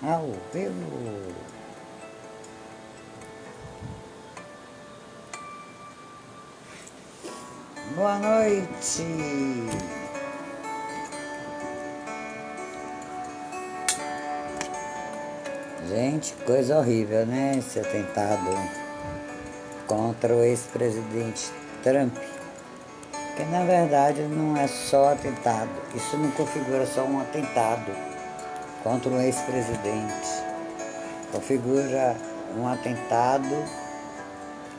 ao vivo. Boa noite. Gente, coisa horrível, né? Esse atentado contra o ex-presidente Trump. Que na verdade não é só atentado. Isso não configura só um atentado contra um ex-presidente. Configura um atentado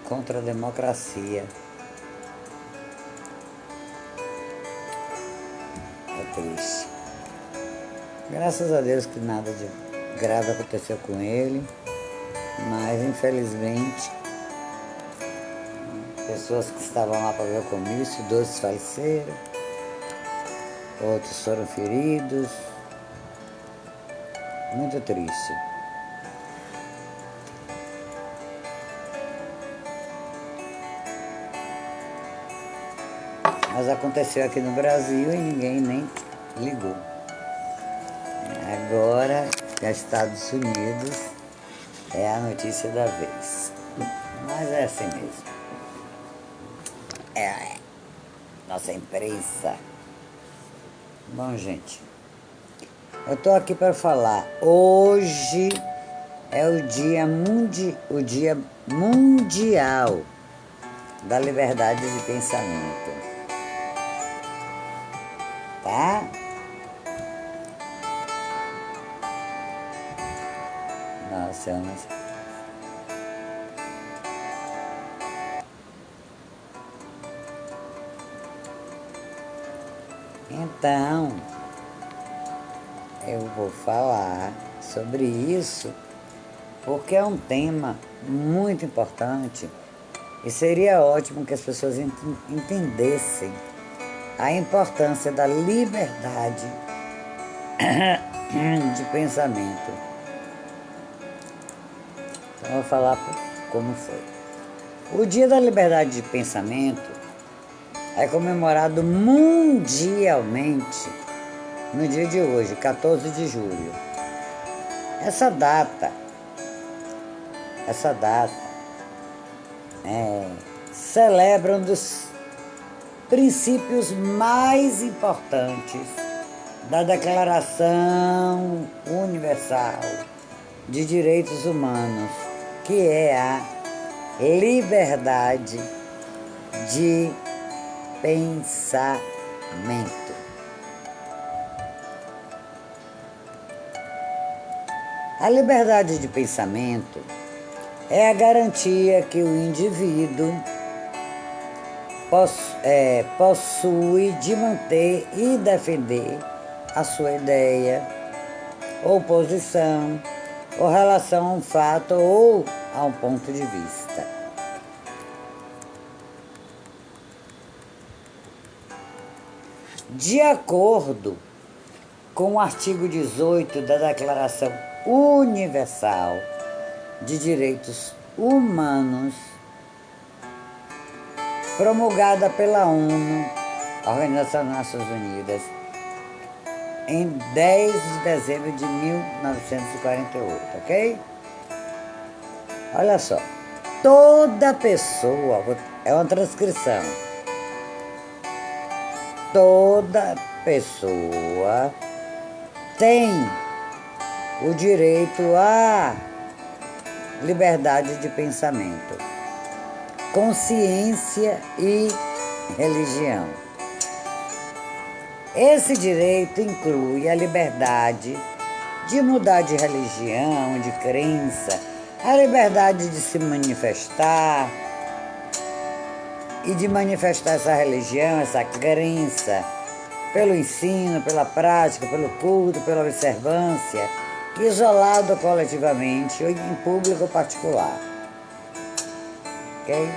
contra a democracia. É triste. Graças a Deus que nada de grave aconteceu com ele, mas infelizmente pessoas que estavam lá para ver o comício, 12 faleceram, outros foram feridos. Muito triste. Mas aconteceu aqui no Brasil e ninguém nem ligou. Agora, nos Estados Unidos, é a notícia da vez. Mas é assim mesmo. Nossa imprensa. Bom, gente, eu estou aqui para falar. Hoje é o Dia Mundial da Liberdade de Pensamento. Tá? Nossa, eu não sei. Então, eu vou falar sobre isso porque é um tema muito importante e seria ótimo que as pessoas entendessem a importância da liberdade de pensamento. Então, eu vou falar como foi. O Dia da Liberdade de Pensamento é comemorado mundialmente no dia de hoje, 14 de julho. Essa data celebra um dos princípios mais importantes da Declaração Universal de Direitos Humanos, que é a liberdade de pensamento. A liberdade de pensamento é a garantia que o indivíduo possui de manter e defender a sua ideia, ou posição, ou relação a um fato ou a um ponto de vista. De acordo com o artigo 18 da Declaração Universal de Direitos Humanos, promulgada pela ONU, a Organização das Nações Unidas, em 10 de dezembro de 1948, ok? Olha só, toda pessoa, é uma transcrição, toda pessoa tem o direito à liberdade de pensamento, consciência e religião. Esse direito inclui a liberdade de mudar de religião, de crença, a liberdade de se manifestar e de manifestar essa religião, essa crença, pelo ensino, pela prática, pelo culto, pela observância, isolado coletivamente ou em público ou particular. Ok?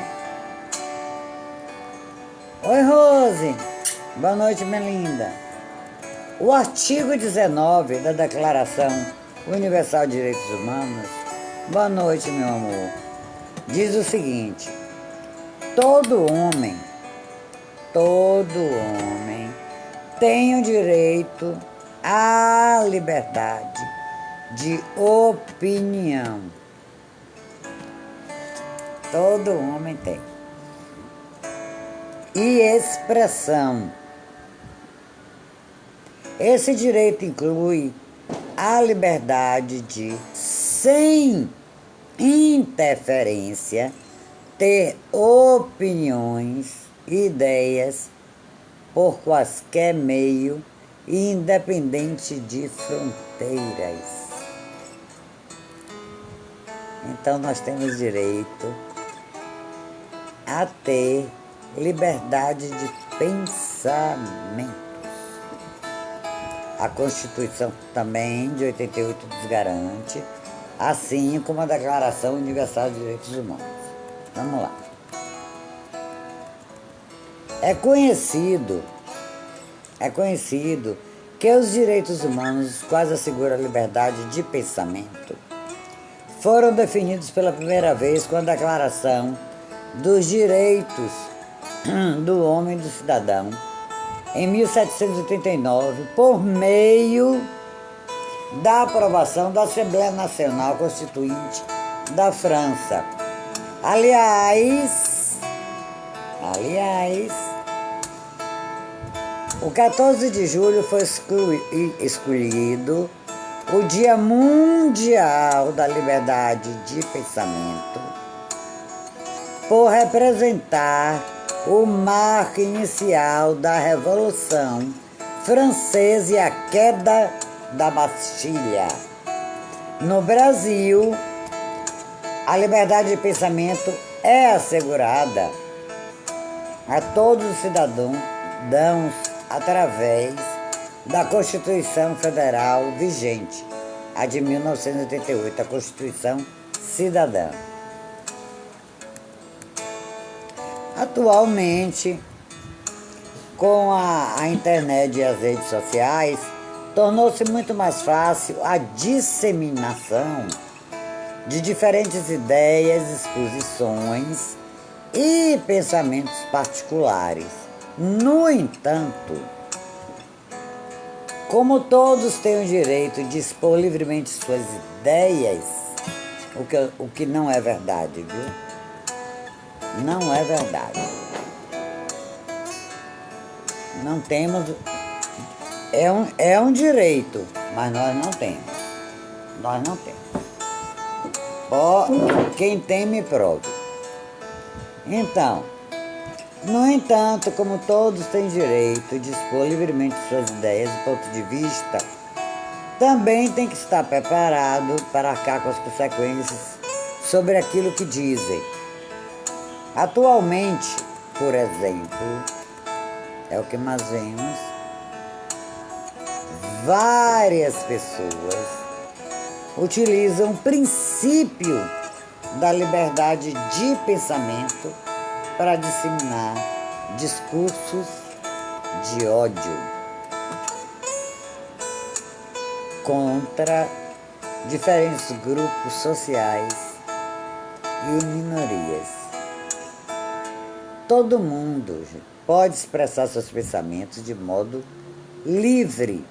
Oi, Rose. Boa noite, minha linda. O artigo 19 da Declaração Universal de Direitos Humanos, boa noite, meu amor, diz o seguinte: todo homem tem o direito à liberdade de opinião. Todo homem tem. E expressão. Esse direito inclui a liberdade de, sem interferência, ter opiniões, ideias, por quaisquer meio, independente de fronteiras. Então nós temos direito a ter liberdade de pensamentos. A Constituição também, de 88, nos garante, assim como a Declaração Universal de Direitos Humanos. Vamos lá. É conhecido que os direitos humanos, os quais asseguram a liberdade de pensamento, foram definidos pela primeira vez com a Declaração dos Direitos do Homem e do Cidadão, em 1789, por meio da aprovação da Assembleia Nacional Constituinte da França. Aliás, o 14 de julho foi escolhido o Dia Mundial da Liberdade de Pensamento, por representar o marco inicial da Revolução Francesa e a queda da Bastilha. No Brasil, a liberdade de pensamento é assegurada a todos os cidadãos através da Constituição Federal vigente, a de 1988, a Constituição Cidadã. Atualmente, com a internet e as redes sociais, tornou-se muito mais fácil a disseminação de diferentes ideias, exposições e pensamentos particulares. No entanto, como todos têm o direito de expor livremente suas ideias, o que não é verdade, viu? Não é verdade. Não temos. É um direito, mas nós não temos. Nós não temos. Quem tem, me prove. Então, no entanto, como todos têm direito de expor livremente suas ideias e pontos de vista, também tem que estar preparado para arcar com as consequências sobre aquilo que dizem. Atualmente, por exemplo, é o que nós vemos, várias pessoas utilizam o princípio da liberdade de pensamento para disseminar discursos de ódio contra diferentes grupos sociais e minorias. Todo mundo pode expressar seus pensamentos de modo livre,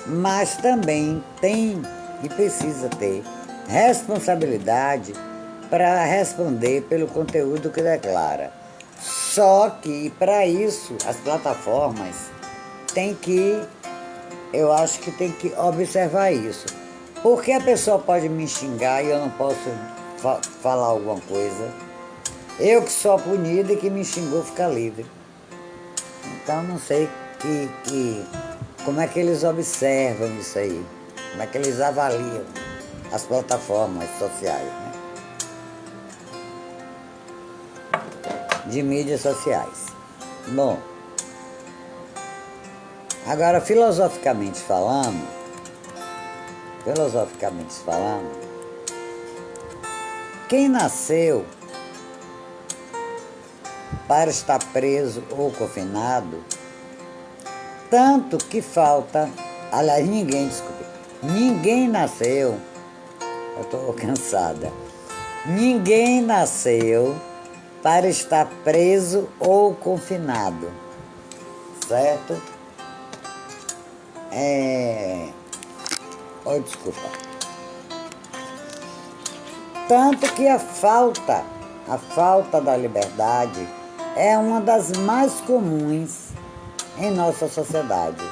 mas também tem e precisa ter responsabilidade para responder pelo conteúdo que declara. Só que, para isso, as plataformas eu acho que tem que observar isso. Porque a pessoa pode me xingar e eu não posso falar alguma coisa. Eu que sou punida e que me xingou fica livre. Então, não sei como é que eles observam isso aí. Como é que eles avaliam as plataformas sociais, né? De mídias sociais. Bom, agora filosoficamente falando, quem nasceu para estar preso ou confinado, tanto que falta, aliás, ninguém nasceu, eu estou cansada, ninguém nasceu para estar preso ou confinado, certo? Oh, desculpa. Tanto que a falta da liberdade é uma das mais comuns em nossa sociedade.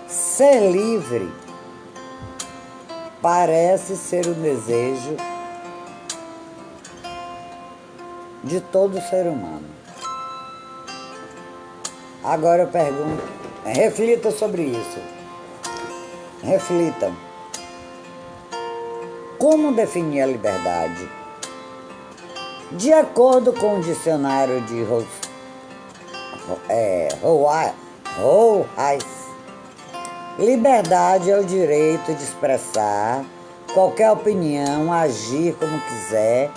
Ser livre parece ser o desejo de todo ser humano. Agora eu pergunto, reflita sobre isso. Reflitam. Como definir a liberdade? De acordo com o dicionário de Rouhais, liberdade é o direito de expressar qualquer opinião, agir como quiser,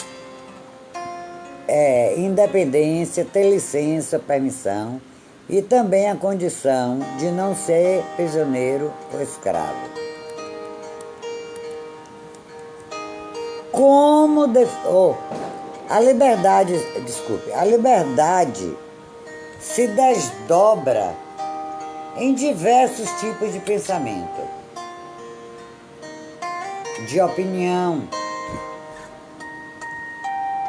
independência, ter licença, permissão, e também a condição de não ser prisioneiro ou escravo. A liberdade se desdobra em diversos tipos de pensamento, de opinião,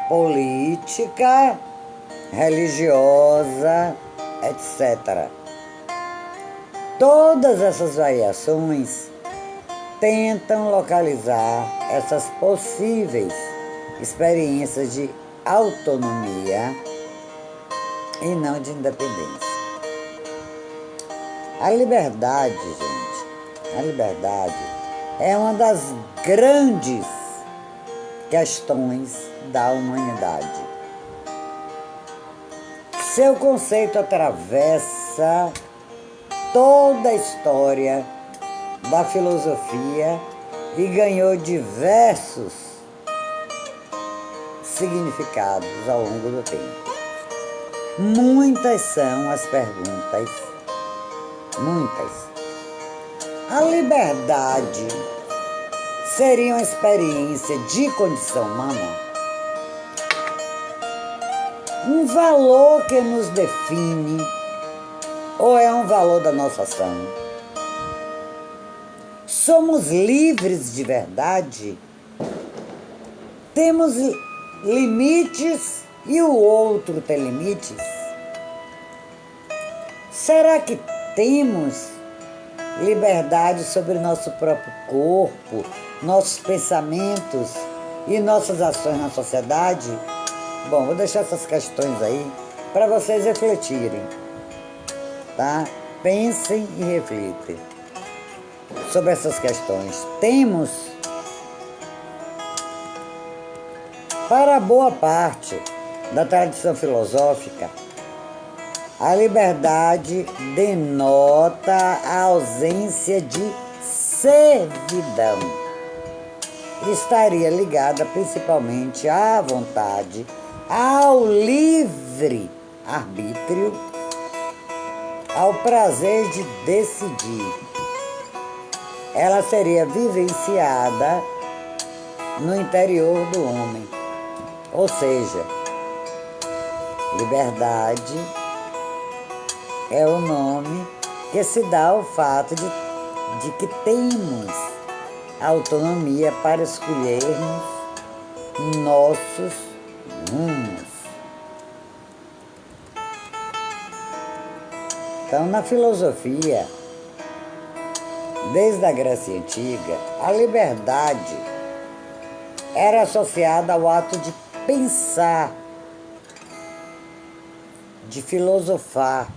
política, religiosa, etc. Todas essas variações tentam localizar essas possíveis experiências de autonomia e não de independência. A liberdade, gente, é uma das grandes questões da humanidade. Seu conceito atravessa toda a história da filosofia e ganhou diversos significados ao longo do tempo. Muitas são as perguntas, muitas. A liberdade seria uma experiência de condição humana? Um valor que nos define ou é um valor da nossa ação? Somos livres de verdade? Temos limites e o outro tem limites? Será que temos liberdade sobre nosso próprio corpo, nossos pensamentos e nossas ações na sociedade? Bom, vou deixar essas questões aí para vocês refletirem, tá? Pensem e reflitem sobre essas questões. Temos, para boa parte da tradição filosófica, a liberdade denota a ausência de servidão. Estaria ligada principalmente à vontade, ao livre arbítrio, ao prazer de decidir. Ela seria vivenciada no interior do homem. Ou seja, liberdade é o nome que se dá ao fato de que temos autonomia para escolhermos nossos rumos. Então, na filosofia, desde a Grécia Antiga, a liberdade era associada ao ato de pensar, de filosofar.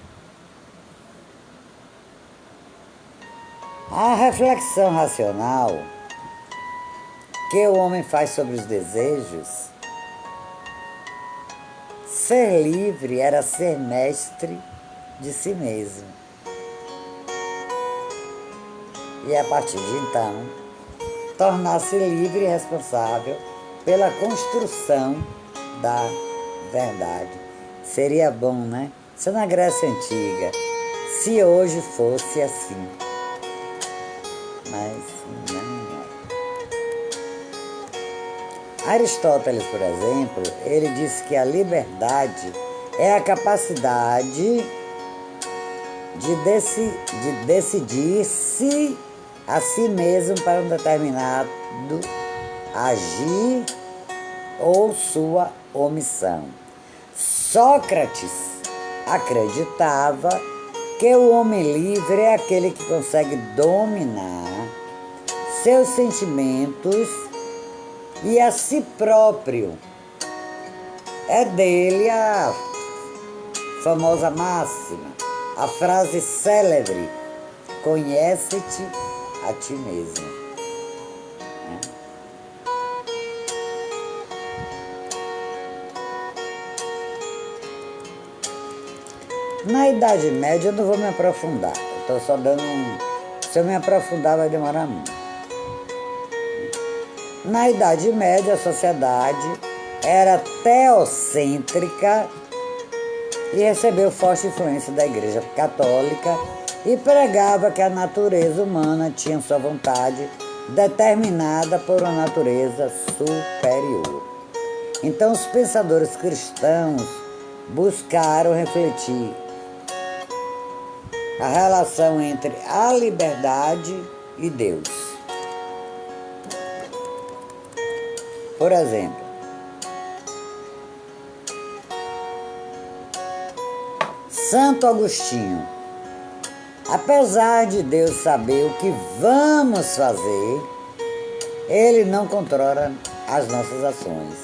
A reflexão racional que o homem faz sobre os desejos, ser livre era ser mestre de si mesmo. E a partir de então, tornar-se livre e responsável pela construção da verdade. Seria bom, né? Isso na Grécia Antiga, se hoje fosse assim. Mas não é. Aristóteles, por exemplo, ele disse que a liberdade é a capacidade de decidir se a si mesmo para um determinado agir ou sua omissão. Sócrates acreditava que o homem livre é aquele que consegue dominar seus sentimentos e a si próprio. É dele a famosa máxima, a frase célebre: conhece-te a ti mesmo. Na Idade Média eu não vou me aprofundar, estou só dando Se eu me aprofundar vai demorar muito. Na Idade Média a sociedade era teocêntrica e recebeu forte influência da Igreja Católica e pregava que a natureza humana tinha sua vontade determinada por uma natureza superior. Então os pensadores cristãos buscaram refletir a relação entre a liberdade e Deus. Por exemplo, Santo Agostinho: apesar de Deus saber o que vamos fazer, Ele não controla as nossas ações.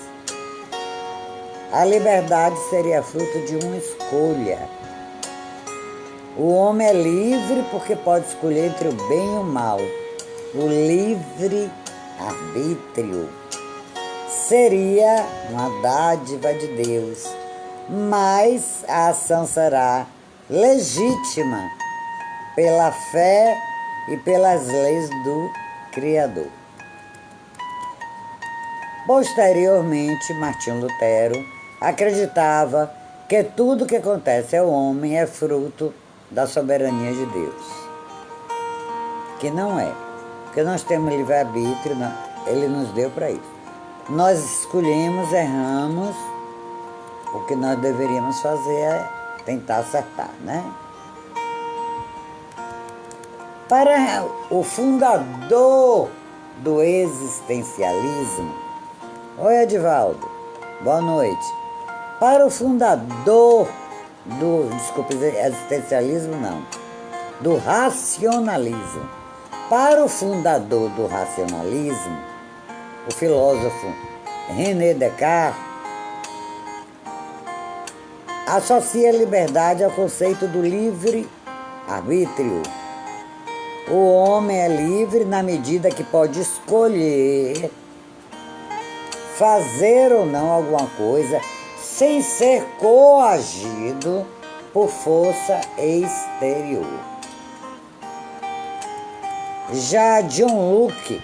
A liberdade seria fruto de uma escolha. O homem é livre porque pode escolher entre o bem e o mal. O livre-arbítrio seria uma dádiva de Deus, mas a ação será legítima pela fé e pelas leis do Criador. Posteriormente, Martinho Lutero acreditava que tudo que acontece ao homem é fruto da soberania de Deus. Que não é. Porque nós temos livre-arbítrio, Ele nos deu para isso. Nós escolhemos, erramos, o que nós deveríamos fazer é tentar acertar, né? Para o fundador do existencialismo, oi Edivaldo, boa noite. Para o fundador do racionalismo. Para o fundador do racionalismo, o filósofo René Descartes, associa a liberdade ao conceito do livre-arbítrio. O homem é livre na medida que pode escolher fazer ou não alguma coisa sem ser coagido por força exterior. Já John Locke,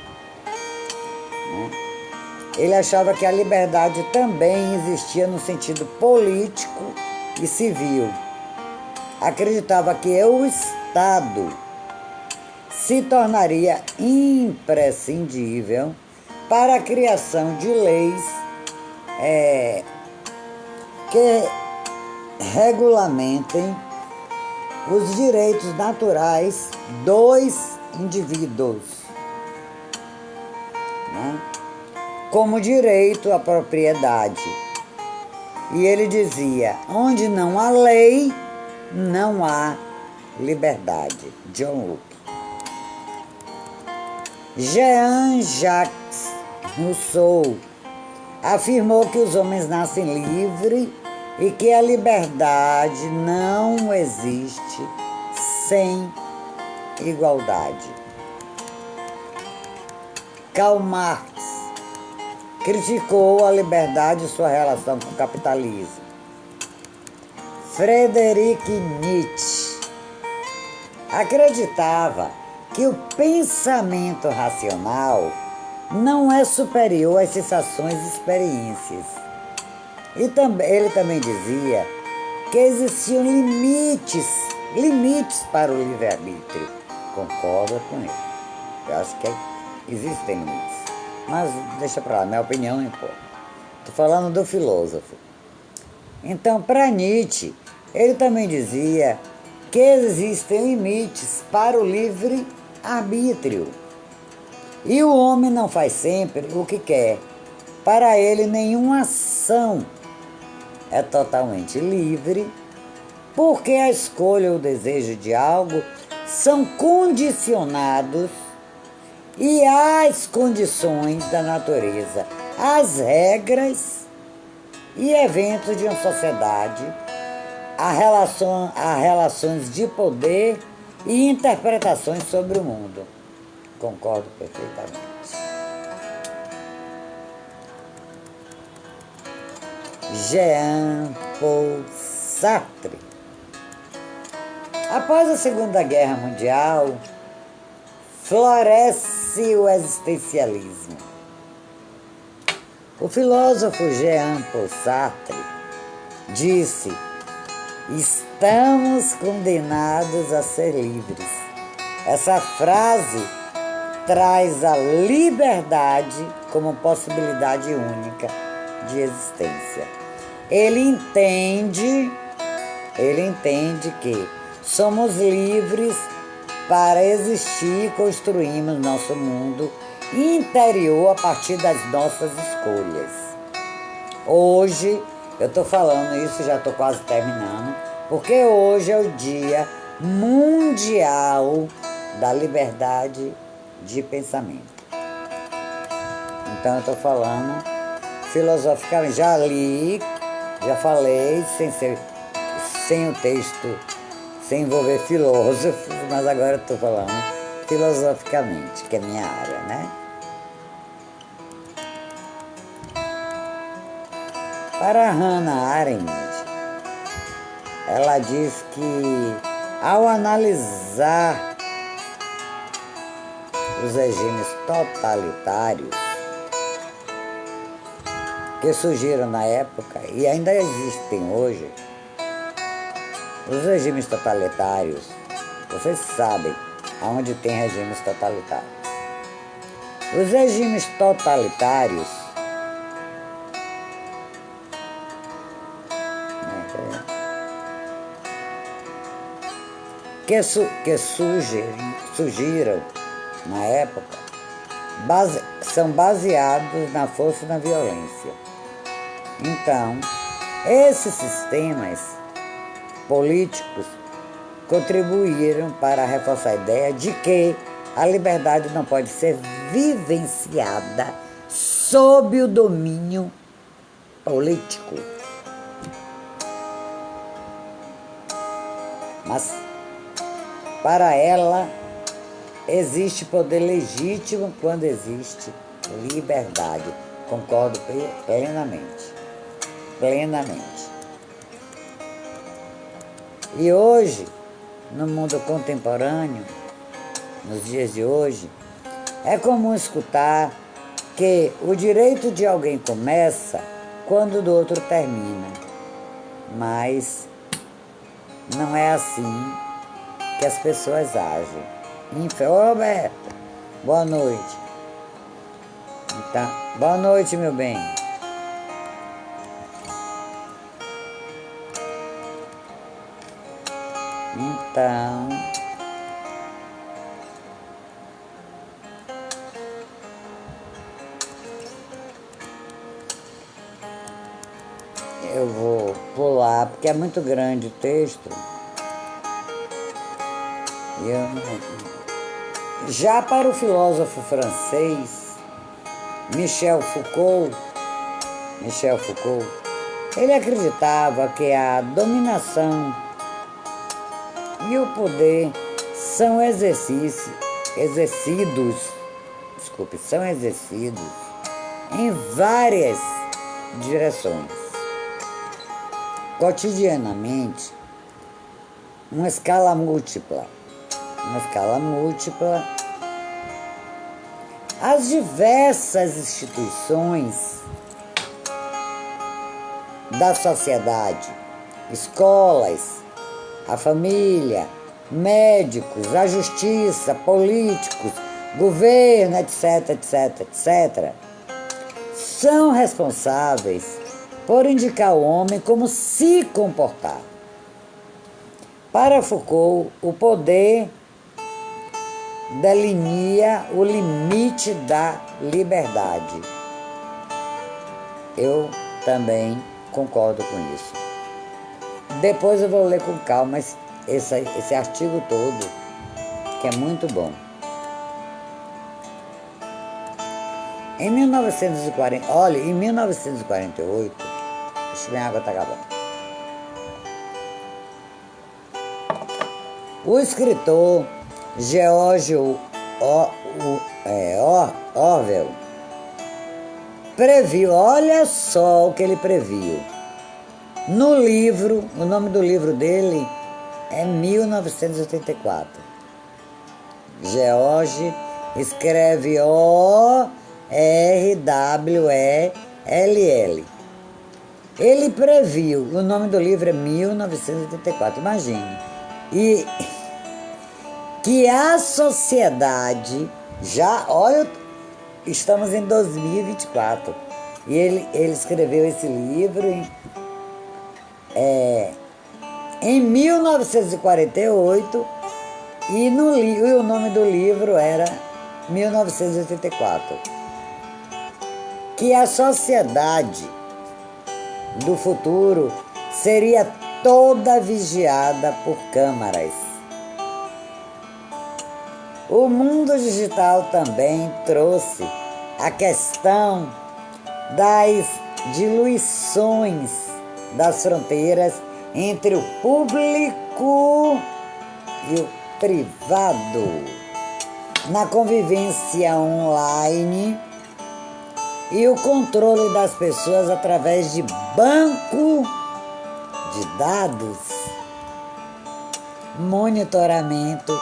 ele achava que a liberdade também existia no sentido político e civil. Acreditava que o Estado se tornaria imprescindível para a criação de leis que regulamentem os direitos naturais dos indivíduos, né? Como direito à propriedade. E ele dizia: onde não há lei, não há liberdade. John Locke. Jean-Jacques Rousseau afirmou que os homens nascem livres e que a liberdade não existe sem igualdade. Karl Marx criticou a liberdade e sua relação com o capitalismo. Friedrich Nietzsche acreditava que o pensamento racional não é superior às sensações e experiências. E ele também dizia que existiam limites para o livre-arbítrio. Concordo com ele. Eu acho que existem limites. Mas deixa para lá, minha opinião não importa. Estou falando do filósofo. Então, para Nietzsche, ele também dizia que existem limites para o livre-arbítrio. arbítrio. E o homem não faz sempre o que quer. Para ele, nenhuma ação é totalmente livre, porque a escolha ou o desejo de algo são condicionados e às condições da natureza, às regras e eventos de uma sociedade, a relações de poder e interpretações sobre o mundo. Concordo perfeitamente. Jean-Paul Sartre. Após a Segunda Guerra Mundial, floresce o existencialismo. O filósofo Jean-Paul Sartre disse: estamos condenados a ser livres. Essa frase traz a liberdade como possibilidade única de existência. Ele entende que somos livres para existir e construirmos nosso mundo interior a partir das nossas escolhas. Hoje, eu estou falando isso, já estou quase terminando, porque hoje é o Dia Mundial da Liberdade de Pensamento. Então, eu estou falando filosoficamente, já li, já falei, sem o texto, sem envolver filósofos, mas agora estou falando filosoficamente, que é minha área, né? Para Hannah Arendt, ela diz que, ao analisar os regimes totalitários que surgiram na época e ainda existem hoje, os regimes totalitários, vocês sabem aonde tem regimes totalitários. Os regimes totalitários que surgiram na época são baseados na força e na violência. Então, esses sistemas políticos contribuíram para reforçar a ideia de que a liberdade não pode ser vivenciada sob o domínio político. Mas, para ela, existe poder legítimo quando existe liberdade. Concordo plenamente. Plenamente. E hoje, no mundo contemporâneo, nos dias de hoje, é comum escutar que o direito de alguém começa quando o do outro termina. Mas não é assim que as pessoas agem. Ô, Roberto, boa noite. Então, boa noite, meu bem. Então, eu vou pular, porque é muito grande o texto. Já para o filósofo francês Michel Foucault, ele acreditava que a dominação e o poder são exercidos em várias direções. Cotidianamente, uma escala múltipla, as diversas instituições da sociedade, escolas, a família, médicos, a justiça, políticos, governo, etc., são responsáveis por indicar o homem como se comportar. Para Foucault, o poder delinea o limite da liberdade. Eu também concordo com isso. Depois eu vou ler com calma esse artigo todo, que é muito bom. Em 1948, deixa eu ver, a água está acabando. O escritor George Orwell previu, olha só o que ele previu. No livro, o nome do livro dele é 1984. George escreve Orwell. Ele previu, o nome do livro é 1984, imagine. E que a sociedade, olha, estamos em 2024. E ele escreveu esse livro em 1948 e o nome do livro era 1984. Que a sociedade do futuro seria toda vigiada por câmaras. O mundo digital também trouxe a questão das diluições das fronteiras entre o público e o privado, na convivência online e o controle das pessoas através de banco de dados, monitoramento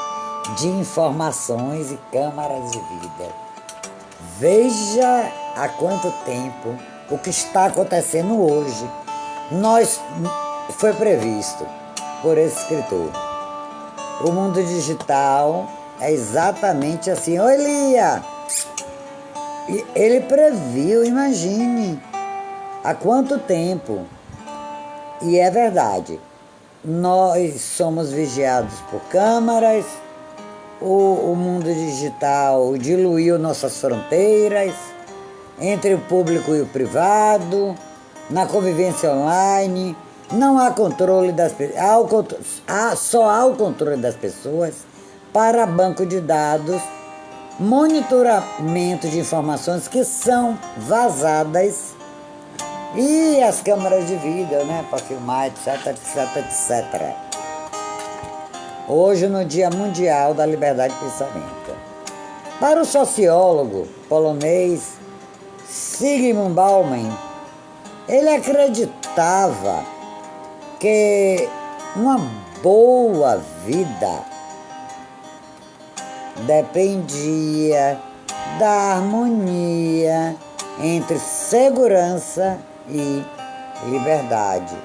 de informações e câmaras de vida. Veja há quanto tempo o que está acontecendo hoje foi previsto por esse escritor. O mundo digital é exatamente assim. Oi, Lia! Ele previu, imagine, há quanto tempo. E é verdade, nós somos vigiados por câmaras, o mundo digital diluiu nossas fronteiras entre o público e o privado, na convivência online, não há controle das pessoas, só há o controle das pessoas para banco de dados, monitoramento de informações que são vazadas e as câmeras de vídeo, né, para filmar, etc, etc, etc. Hoje, no Dia Mundial da Liberdade de Pensamento. Para o sociólogo polonês Zygmunt Bauman, ele acreditava que uma boa vida dependia da harmonia entre segurança e liberdade,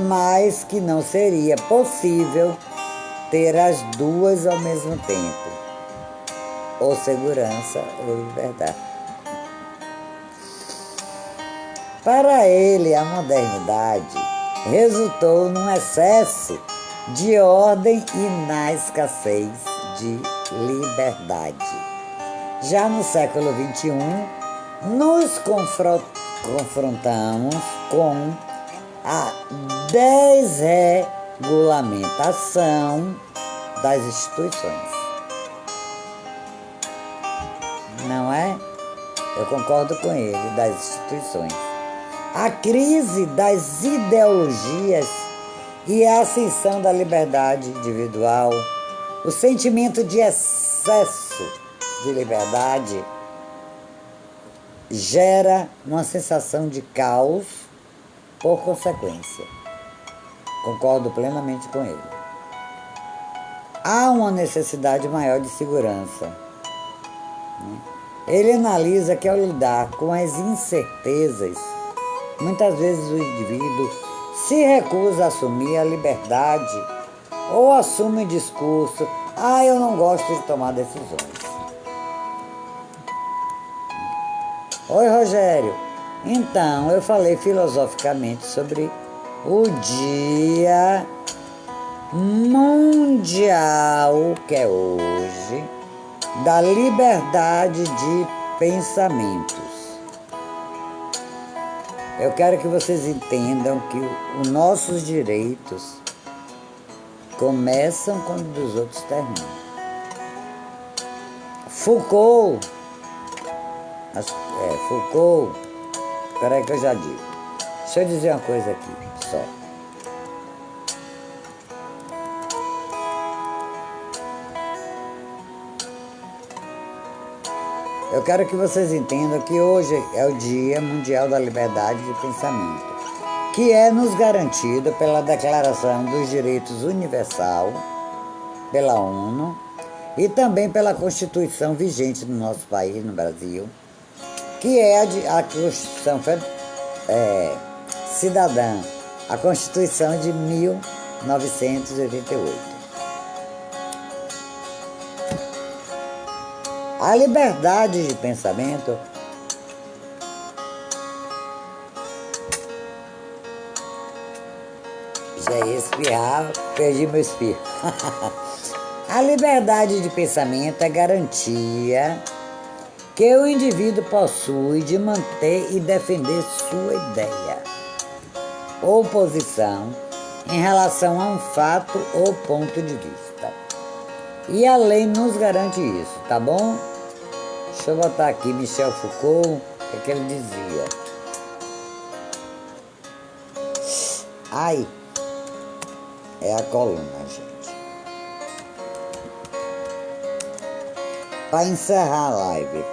mas que não seria possível ter as duas ao mesmo tempo, ou segurança ou liberdade. Para ele, a modernidade resultou num excesso de ordem e na escassez de liberdade. Já no século XXI, nos confrontamos com a desregulamentação das instituições. Não é? Eu concordo com ele, das instituições. A crise das ideologias e a ascensão da liberdade individual, o sentimento de excesso de liberdade gera uma sensação de caos por consequência. Concordo plenamente com ele. Há uma necessidade maior de segurança. Ele analisa que ao lidar com as incertezas, muitas vezes o indivíduo se recusa a assumir a liberdade ou assume o discurso: eu não gosto de tomar decisões. Oi, Rogério. Então, eu falei filosoficamente sobre o Dia mundial, que é hoje, da liberdade de pensamentos. Eu quero que vocês entendam que os nossos direitos começam quando os outros terminam. Foucault, peraí que eu já digo. Deixa eu dizer uma coisa aqui, só. Eu quero que vocês entendam que hoje é o Dia Mundial da Liberdade de Pensamento, que é nos garantido pela Declaração dos Direitos Universal, pela ONU, e também pela Constituição vigente do nosso país, no Brasil, que é a Constituição Cidadã, a Constituição de 1988. A liberdade de pensamento já ia espirrar, perdi meu espirro. A liberdade de pensamento é garantia que o indivíduo possui de manter e defender sua ideia ou posição em relação a um fato ou ponto de vista. E a lei nos garante isso, tá bom? Deixa eu botar aqui Michel Foucault, o que ele dizia. Ai, é a coluna, gente. Para encerrar a live.